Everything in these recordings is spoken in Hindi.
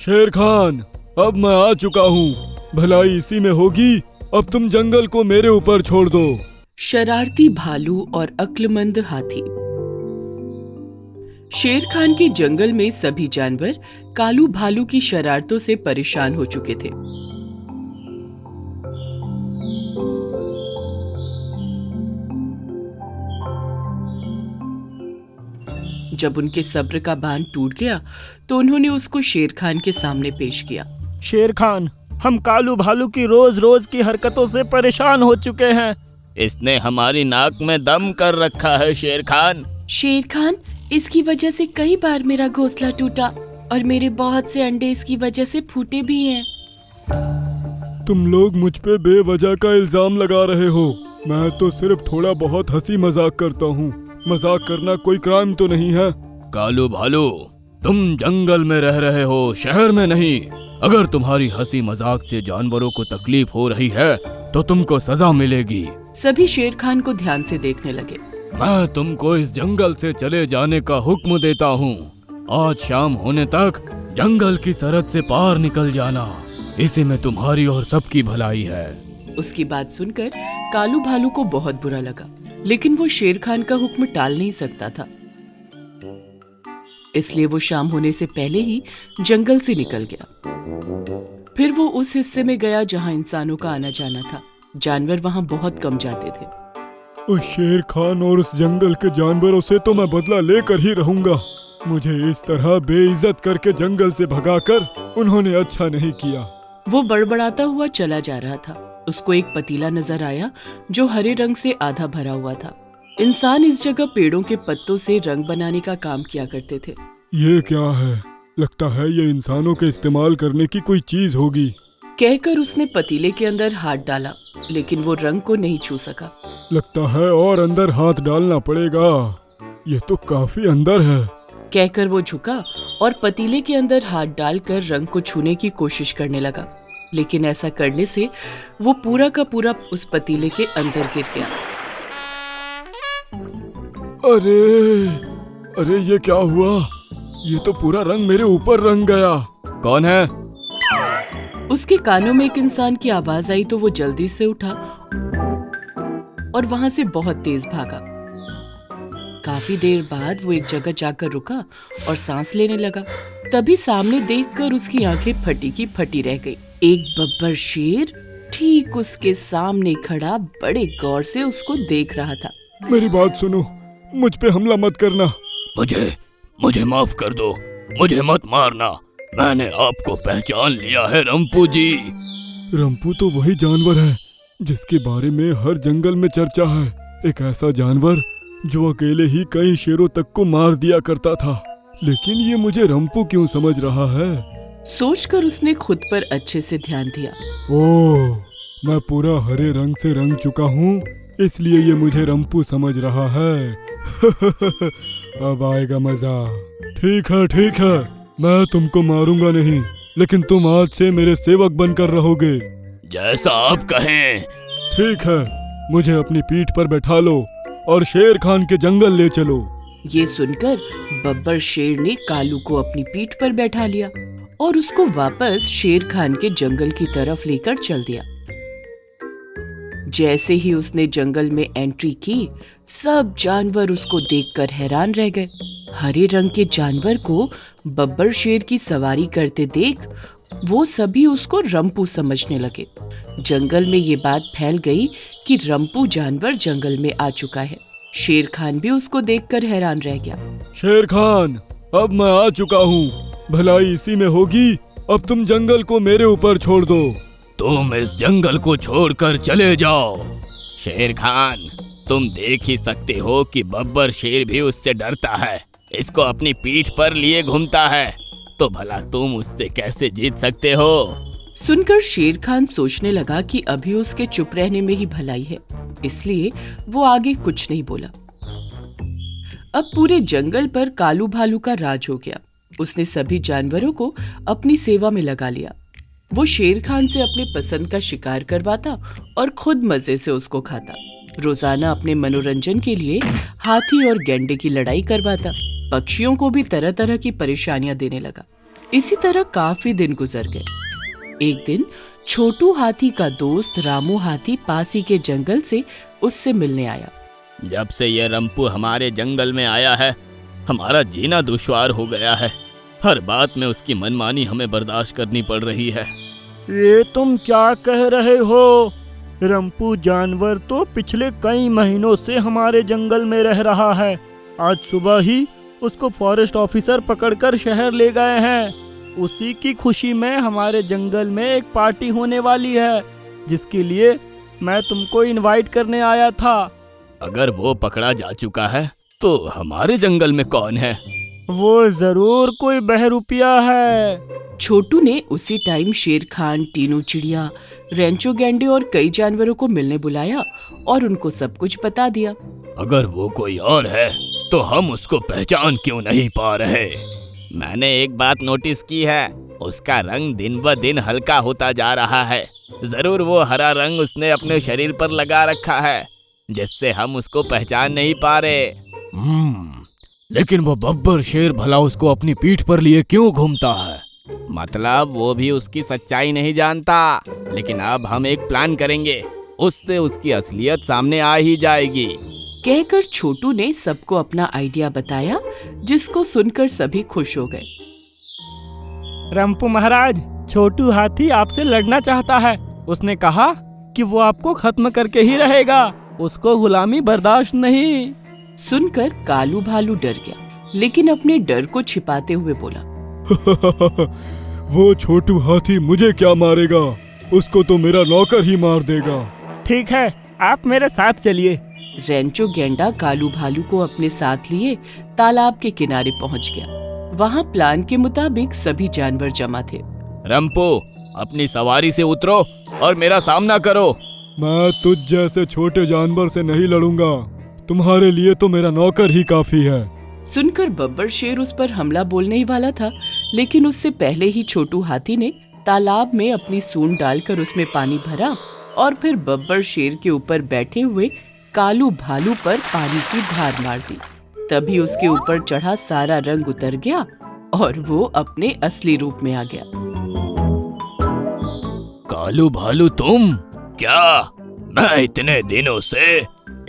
शेर खान, अब मैं आ चुका हूँ। भलाई इसी में होगी। अब तुम जंगल को मेरे ऊपर छोड़ दो। शरारती भालू और अक्लमंद हाथी। शेर खान के जंगल में सभी जानवर कालू भालू की शरारतों से परेशान हो चुके थे। जब उनके सब्र का बांध टूट गया तो उन्होंने उसको शेर खान के सामने पेश किया। शेर खान, हम कालू भालू की रोज रोज की हरकतों से परेशान हो चुके हैं। इसने हमारी नाक में दम कर रखा है शेर खान। शेर खान, इसकी वजह से कई बार मेरा घोंसला टूटा और मेरे बहुत से अंडे इसकी वजह से फूटे भी हैं। तुम लोग मुझ पे बेवजह का इल्जाम लगा रहे हो। मैं तो सिर्फ थोड़ा बहुत हंसी मजाक करता हूँ। मजाक करना कोई क्राइम तो नहीं है। कालू भालू, तुम जंगल में रह रहे हो, शहर में नहीं। अगर तुम्हारी हंसी मजाक से जानवरों को तकलीफ हो रही है तो तुमको सजा मिलेगी। सभी शेर खान को ध्यान से देखने लगे। मैं तुमको इस जंगल से चले जाने का हुक्म देता हूँ। आज शाम होने तक जंगल की सरहद से पार निकल जाना। इसी में तुम्हारी और सबकी भलाई है। उसकी बात सुनकर कालू भालू को बहुत बुरा लगा, लेकिन वो शेर खान का हुक्म टाल नहीं सकता था। इसलिए वो शाम होने से पहले ही जंगल से निकल गया। फिर वो उस हिस्से में गया जहाँ इंसानों का आना जाना था। जानवर वहाँ बहुत कम जाते थे। उस शेर खान और उस जंगल के जानवरों से तो मैं बदला लेकर ही रहूंगा। मुझे इस तरह बेइज्जत करके जंगल से भगाकर उन्होंने अच्छा नहीं किया। वो बड़बड़ाता हुआ चला जा रहा था। उसको एक पतीला नजर आया जो हरे रंग से आधा भरा हुआ था। इंसान इस जगह पेड़ों के पत्तों से रंग बनाने का काम किया करते थे। ये क्या है? लगता है ये इंसानों के इस्तेमाल करने की कोई चीज होगी। कहकर उसने पतीले के अंदर हाथ डाला, लेकिन वो रंग को नहीं छू सका। लगता है और अंदर हाथ डालना पड़ेगा। ये तो काफी अंदर है। कहकर वो झुका और पतीले के अंदर हाथ डालकर रंग को छूने की कोशिश करने लगा, लेकिन ऐसा करने से वो पूरा का पूरा उस पतीले के अंदर गिर गया। अरे ये क्या हुआ? ये तो पूरा रंग मेरे ऊपर रंग गया। कौन है? उसके कानों में एक इंसान की आवाज आई तो वो जल्दी से उठा और वहां से बहुत तेज भागा। काफी देर बाद वो एक जगह जाकर रुका और सांस लेने लगा। तभी सामने देखकर उसकी आंखें फटी की फटी रह गई। एक बब्बर शेर ठीक उसके सामने खड़ा बड़े गौर से उसको देख रहा था। मेरी बात सुनो, मुझ पे हमला मत करना। मुझे माफ कर दो। मुझे मत मारना। मैंने आपको पहचान लिया है रंपू जी। रंपू तो वही जानवर है जिसके बारे में हर जंगल में चर्चा है। एक ऐसा जानवर जो अकेले ही कई शेरों तक को मार दिया करता था। लेकिन ये मुझे रंपू क्यों समझ रहा है? सोचकर उसने खुद पर अच्छे से ध्यान दिया। ओह, मैं पूरा हरे रंग से रंग चुका हूँ, इसलिए ये मुझे रंपू समझ रहा है। अब आएगा मजा। ठीक है, मैं तुमको मारूंगा नहीं, लेकिन तुम आज से मेरे सेवक बनकर रहोगे। जैसा आप कहें। ठीक है, मुझे अपनी पीठ पर बैठा लो और शेर खान के जंगल ले चलो। ये सुनकर बब्बर शेर ने कालू को अपनी पीठ पर बैठा लिया और उसको वापस शेर खान के जंगल की तरफ लेकर चल दिया। जैसे ही उसने जंगल में एंट्री की, सब जानवर उसको देखकर हैरान रह गए। हरे रंग के जानवर को बब्बर शेर की सवारी करते देख वो सभी उसको रंपू समझने लगे। जंगल में ये बात फैल गई कि रंपू जानवर जंगल में आ चुका है। शेर खान भी उसको देखकर हैरान रह गया। शेर खान, अब मैं आ चुका हूँ। भलाई इसी में होगी। अब तुम जंगल को मेरे ऊपर छोड़ दो। तुम इस जंगल को छोड़कर चले जाओ। शेर खान, तुम देख ही सकते हो कि बब्बर शेर भी उससे डरता है। इसको अपनी पीठ पर लिए घूमता है, तो भला तुम उससे कैसे जीत सकते हो? सुनकर शेर खान सोचने लगा कि अभी उसके चुप रहने में ही भलाई है, इसलिए वो आगे कुछ नहीं बोला। अब पूरे जंगल पर कालू भालू का राज हो गया। उसने सभी जानवरों को अपनी सेवा में लगा लिया। वो शेर खान से अपने पसंद का शिकार करवाता और खुद मजे से उसको खाता। रोजाना अपने मनोरंजन के लिए हाथी और गैंडे की लड़ाई करवाता। पक्षियों को भी तरह तरह की परेशानियां देने लगा। इसी तरह काफी दिन गुजर गए। एक दिन छोटू हाथी का दोस्त रामू हाथी पास ही के जंगल से उससे मिलने आया। जब से ये रंपू हमारे जंगल में आया है, हमारा जीना दुश्वार हो गया है। हर बात में उसकी मनमानी हमें बर्दाश्त करनी पड़ रही है। ये तुम क्या कह रहे हो? रंपू जानवर तो पिछले कई महीनों से हमारे जंगल में रह रहा है। आज सुबह ही उसको फॉरेस्ट ऑफिसर पकड़कर शहर ले गए हैं। उसी की खुशी में हमारे जंगल में एक पार्टी होने वाली है, जिसके लिए मैं तुमको इनवाइट करने आया था। अगर वो पकड़ा जा चुका है तो हमारे जंगल में कौन है? वो जरूर कोई बहरूपिया है। छोटू ने उसी टाइम शेर खान, टीनू चिड़िया, रेंचो गैंडे और कई जानवरों को मिलने बुलाया और उनको सब कुछ बता दिया। अगर वो कोई और है तो हम उसको पहचान क्यों नहीं पा रहे? मैंने एक बात नोटिस की है, उसका रंग दिन ब दिन हल्का होता जा रहा है। जरूर वो हरा रंग उसने अपने शरीर पर लगा रखा है, जिससे हम उसको पहचान नहीं पा रहे। लेकिन वो बब्बर शेर भला उसको अपनी पीठ पर लिए क्यों घूमता है? मतलब वो भी उसकी सच्चाई नहीं जानता, लेकिन अब हम एक प्लान करेंगे, उससे उसकी असलियत सामने आ ही जाएगी। कहकर छोटू ने सबको अपना आइडिया बताया, जिसको सुनकर सभी खुश हो गए। रंपू महाराज, छोटू हाथी आपसे लड़ना चाहता है। उसने कहा कि वो आपको खत्म करके ही रहेगा, उसको गुलामी बर्दाश्त नहीं। सुनकर कालू भालू डर गया, लेकिन अपने डर को छिपाते हुए बोला, वो छोटू हाथी मुझे क्या मारेगा? उसको तो मेरा नौकर ही मार देगा। ठीक है, आप मेरे साथ चलिए। रेंचो गेंडा कालू भालू को अपने साथ लिए तालाब के किनारे पहुंच गया। वहां प्लान के मुताबिक सभी जानवर जमा थे। रंपू, अपनी सवारी से उतरो और मेरा सामना करो। मैं तुझ जैसे छोटे जानवर से नहीं लड़ूंगा, तुम्हारे लिए तो मेरा नौकर ही काफी है। सुनकर बब्बर शेर उस पर हमला बोलने ही वाला था, लेकिन उससे पहले ही छोटू हाथी ने तालाब में अपनी सूंड डालकर उसमें पानी भरा और फिर बब्बर शेर के ऊपर बैठे हुए कालू भालू पर पानी की धार मार दी। तभी उसके ऊपर चढ़ा सारा रंग उतर गया और वो अपने असली रूप में आ गया। कालू भालू तुम? क्या मैं इतने दिनों से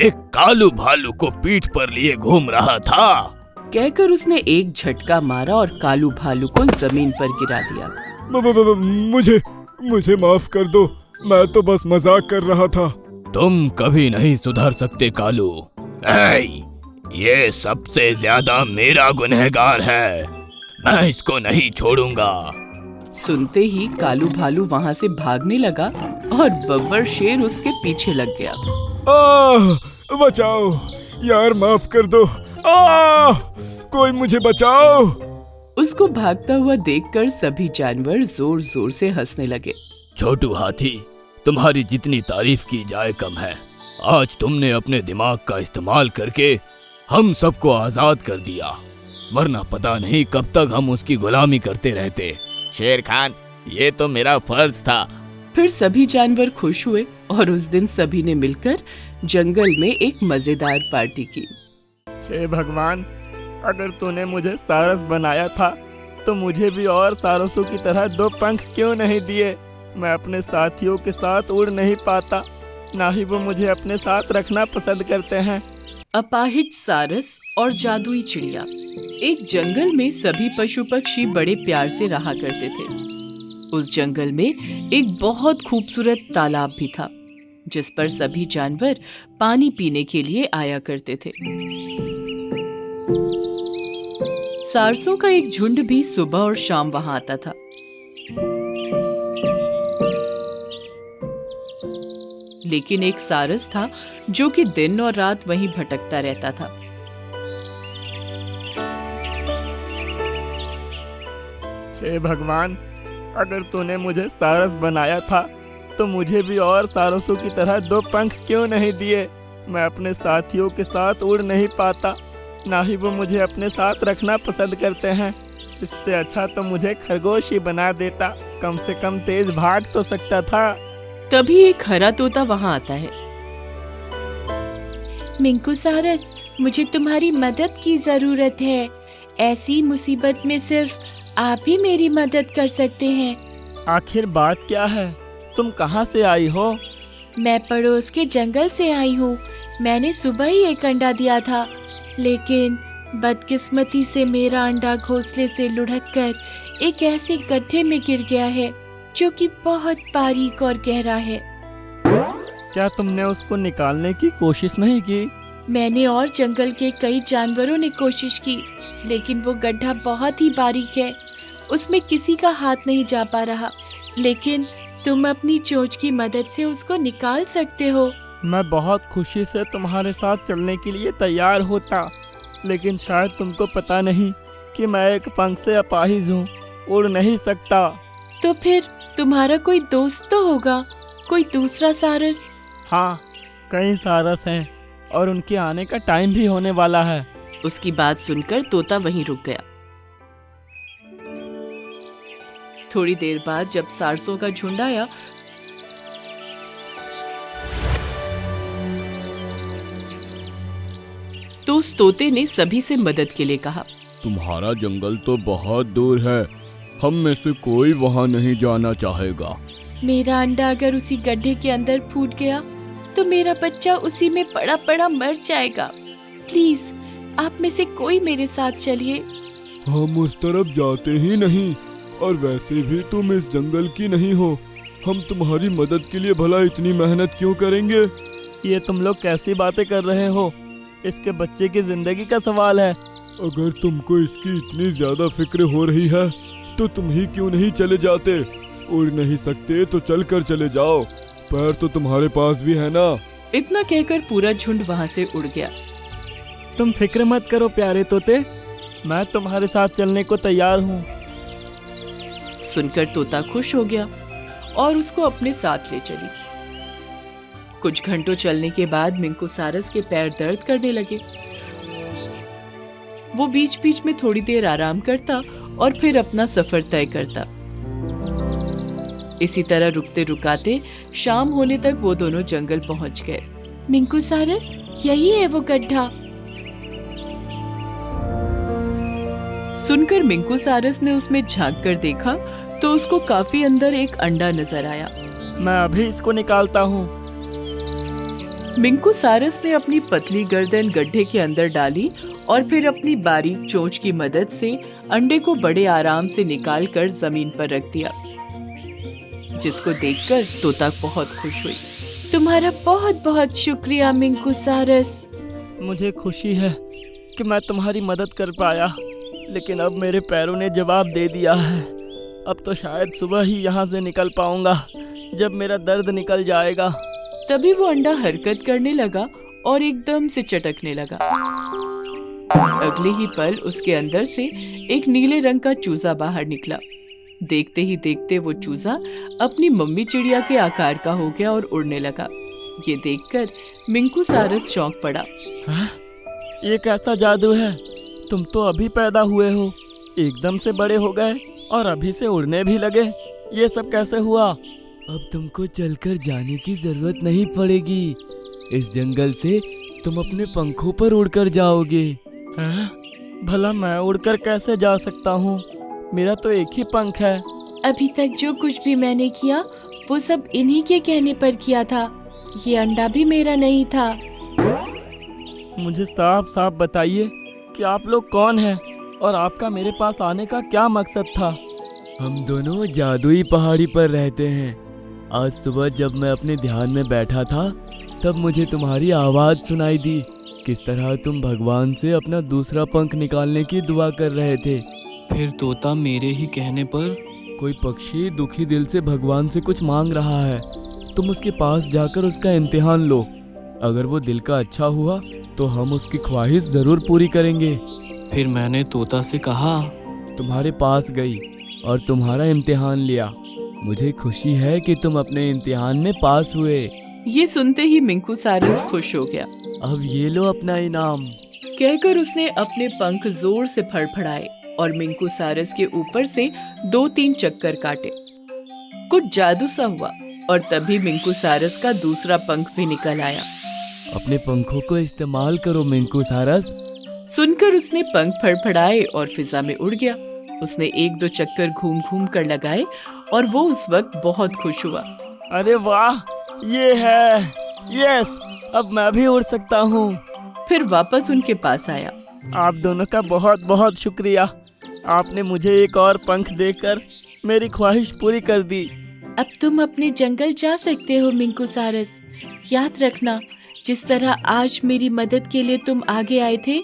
एक कालू भालू को पीठ पर लिए घूम रहा था? कहकर उसने एक झटका मारा और कालू भालू को जमीन पर गिरा दिया। मुझे माफ कर दो, मैं तो बस मजाक कर रहा था। तुम कभी नहीं सुधर सकते कालू। ये सबसे ज्यादा मेरा गुनहगार है, मैं इसको नहीं छोड़ूंगा। सुनते ही कालू भालू वहाँ से भागने लगा और बब्बर शेर उसके पीछे लग गया। बचाओ यार, माफ कर दो। कोई मुझे बचाओ। उसको भागता हुआ देखकर सभी जानवर जोर जोर से हंसने लगे। छोटू हाथी, तुम्हारी जितनी तारीफ की जाए कम है। आज तुमने अपने दिमाग का इस्तेमाल करके हम सबको आजाद कर दिया, वरना पता नहीं कब तक हम उसकी गुलामी करते रहते। शेर खान, ये तो मेरा फर्ज था। फिर सभी जानवर खुश हुए और उस दिन सभी ने मिलकर जंगल में एक मजेदार पार्टी की। हे भगवान, अगर तूने मुझे सारस बनाया था तो मुझे भी और सारसों की तरह 2 पंख क्यों नहीं दिए? मैं अपने साथियों के साथ उड़ नहीं पाता, ना ही वो मुझे अपने साथ रखना पसंद करते हैं। अपाहिज सारस और जादुई चिड़िया। एक जंगल में सभी पशु पक्षी बड़े प्यार से रहा करते थे। उस जंगल में एक बहुत खूबसूरत तालाब भी था, जिस पर सभी जानवर पानी पीने के लिए आया करते थे। सारसों का एक झुंड भी सुबह और शाम वहां आता था। लेकिन एक सारस था जो कि दिन और रात वहीं भटकता रहता था। हे भगवान, अगर तूने मुझे सारस बनाया था तो मुझे भी और सारसों की तरह 2 पंख क्यों नहीं दिए? मैं अपने साथियों के साथ उड़ नहीं पाता, ना ही वो मुझे अपने साथ रखना पसंद करते हैं। इससे अच्छा तो मुझे खरगोश ही बना देता, कम से कम तेज भाग तो सकता था। तभी एक हरा तोता वहां आता है। मिंकू सारस, मुझे तुम्हारी मदद की जरूरत है। ऐसी मुसीबत में सिर्फ आप भी मेरी मदद कर सकते हैं। आखिर बात क्या है? तुम कहाँ से आई हो? मैं पड़ोस के जंगल से आई हूँ। मैंने सुबह ही एक अंडा दिया था, लेकिन बदकिस्मती से मेरा अंडा घोंसले से लुढ़क कर एक ऐसे गड्ढे में गिर गया है जो कि बहुत बारीक और गहरा है। क्या तुमने उसको निकालने की कोशिश नहीं की? मैंने और जंगल के कई जानवरों ने कोशिश की, लेकिन वो गड्ढा बहुत ही बारीक है, उसमें किसी का हाथ नहीं जा पा रहा। लेकिन तुम अपनी चोंच की मदद से उसको निकाल सकते हो। मैं बहुत खुशी से तुम्हारे साथ चलने के लिए तैयार होता, लेकिन शायद तुमको पता नहीं कि मैं एक पंख से अपाहिज हूँ, उड़ नहीं सकता। तो फिर तुम्हारा कोई दोस्त तो होगा, कोई दूसरा सारस? हाँ, कई सारस हैं और उनके आने का टाइम भी होने वाला है। उसकी बात सुनकर तोता वहीं रुक गया। थोड़ी देर बाद जब सारसों का झुंड आया तो उस तोते ने सभी से मदद के लिए कहा। तुम्हारा जंगल तो बहुत दूर है, हम में से कोई वहाँ नहीं जाना चाहेगा। मेरा अंडा अगर उसी गड्ढे के अंदर फूट गया तो मेरा बच्चा उसी में पड़ा पड़ा मर जाएगा। प्लीज आप में से कोई मेरे साथ चलिए। हम उस तरफ जाते ही नहीं, और वैसे भी तुम इस जंगल की नहीं हो। हम तुम्हारी मदद के लिए भला इतनी मेहनत क्यों करेंगे? ये तुम लोग कैसी बातें कर रहे हो? इसके बच्चे की जिंदगी का सवाल है। अगर तुमको इसकी इतनी ज्यादा फिक्र हो रही है तो तुम ही क्यों नहीं चले जाते? उड़ नहीं सकते तो चल कर चले जाओ, पैर तो तुम्हारे पास भी है ना। इतना कहकर पूरा झुंड वहां से उड़ गया। तुम फिक्र मत करो प्यारे तोते, मैं तुम्हारे साथ चलने को तैयार हूँ। सुनकर तोता खुश हो गया और उसको अपने साथ ले चली। कुछ घंटों चलने के बाद मिंकू सारस के पैर दर्द करने लगे। वो बीच बीच में थोड़ी देर आराम करता और फिर अपना सफर तय करता। इसी तरह रुकते रुकाते शाम होने तक वो दोनों जंगल पहुंच गए। मिंकू सारस, यही है वो गड्ढा। सुनकर मिंकू सारस ने उसमें झांक कर देखा तो उसको काफी अंदर एक अंडा नजर आया। मैं अभी इसको निकालता हूँ। मिंकू सारस ने अपनी पतली गर्दन गड्ढे के अंदर डाली और फिर अपनी बारीक चोंच की मदद से अंडे को बड़े आराम से निकाल कर जमीन पर रख दिया, जिसको देखकर तोता बहुत खुश हुई। तुम्हारा बहुत बहुत शुक्रिया मिंकू सारस। मुझे खुशी है कि मैं तुम्हारी मदद कर पाया, लेकिन अब मेरे पैरों ने जवाब दे दिया है। अब तो शायद सुबह ही यहाँ से निकल पाऊंगा, जब मेरा दर्द निकल जाएगा। तभी वो अंडा हरकत करने लगा और एकदम से चटकने लगा। अगले ही पल उसके अंदर से एक नीले रंग का चूजा बाहर निकला। देखते ही देखते वो चूजा अपनी मम्मी चिड़िया के आकार का हो गया और उड़ने लगा। ये देखकर मिंकू सारस चौंक पड़ा। हाँ? ये कैसा जादू है? तुम तो अभी पैदा हुए हो, एकदम से बड़े हो गए और अभी से उड़ने भी लगे। ये सब कैसे हुआ? अब तुमको चलकर जाने की जरूरत नहीं पड़ेगी। इस जंगल से तुम अपने पंखों पर उड़कर जाओगे। हाँ? भला मैं उड़कर कैसे जा सकता हूँ? मेरा तो एक ही पंख है। अभी तक जो कुछ भी मैंने किया वो सब इन्हीं के कहने पर किया था। ये अंडा भी मेरा नहीं था। मुझे साफ साफ बताइए कि आप लोग कौन हैं और आपका मेरे पास आने का क्या मकसद था? हम दोनों जादुई पहाड़ी पर रहते हैं। आज सुबह जब मैं अपने ध्यान में बैठा था तब मुझे तुम्हारी आवाज़ सुनाई दी। किस तरह तुम भगवान से अपना दूसरा पंख निकालने की दुआ कर रहे थे। फिर तोता मेरे ही कहने पर कोई पक्षी दुखी दिल से भगवान से कुछ मांग रहा है। तुम उसके पास जाकर उसका इम्तिहान लो। अगर वो दिल का अच्छा हुआ तो हम उसकी ख्वाहिश ज़रूर पूरी करेंगे। फिर मैंने तोता से कहा, तुम्हारे पास गई और तुम्हारा इम्तिहान लिया। मुझे खुशी है कि तुम अपने इम्तिहान में पास हुए। ये सुनते ही मिंकू सारस खुश हो गया। अब ये लो अपना इनाम। कहकर उसने अपने पंख जोर से फड़फड़ाए और मिंकू सारस के ऊपर से 2-3 चक्कर काटे। कुछ जादू सा हुआ और तभी मिंकू सारस का दूसरा पंख भी निकल आया। अपने पंखों को इस्तेमाल करो मिंकू सारस। सुनकर उसने पंख फड़फड़ाए और फिजा में उड़ गया। उसने 1-2 चक्कर घूम घूम कर लगाए और वो उस वक्त बहुत खुश हुआ। अरे वाह, ये है, यस, अब मैं भी उड़ सकता हूँ। फिर वापस उनके पास आया। आप दोनों का बहुत बहुत शुक्रिया। आपने मुझे एक और पंख देकर मेरी ख्वाहिश पूरी कर दी। अब तुम अपने जंगल जा सकते हो मिंकू सारस। याद रखना, जिस तरह आज मेरी मदद के लिए तुम आगे आए थे,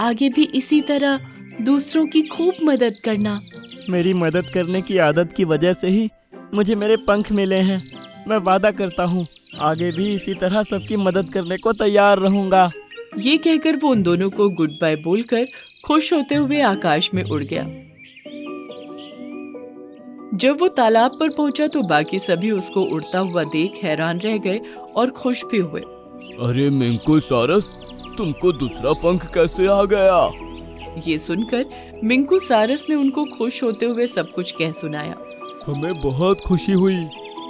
आगे भी इसी तरह दूसरों की खूब मदद करना। मेरी मदद करने की आदत की वजह से ही मुझे मेरे पंख मिले हैं। मैं वादा करता हूँ आगे भी इसी तरह सबकी मदद करने को तैयार रहूँगा। ये कहकर वो उन दोनों को गुड बाय बोलकर खुश होते हुए आकाश में उड़ गया। जब वो तालाब पर पहुंचा तो बाकी सभी उसको उड़ता हुआ देख हैरान रह गए और खुश भी हुए। अरे मिंकू सारस, तुमको दूसरा पंख कैसे आ गया? ये सुनकर मिंकू सारस ने उनको खुश होते हुए सब कुछ कह सुनाया। हमें बहुत खुशी हुई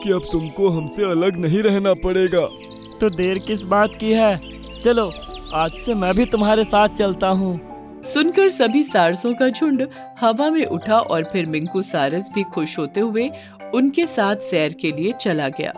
कि अब तुमको हमसे अलग नहीं रहना पड़ेगा। तो देर किस बात की है, चलो आज से मैं भी तुम्हारे साथ चलता हूँ। सुनकर सभी सारसों का झुंड हवा में उठा और फिर मिंकू सारस भी खुश होते हुए उनके साथ सैर के लिए चला गया।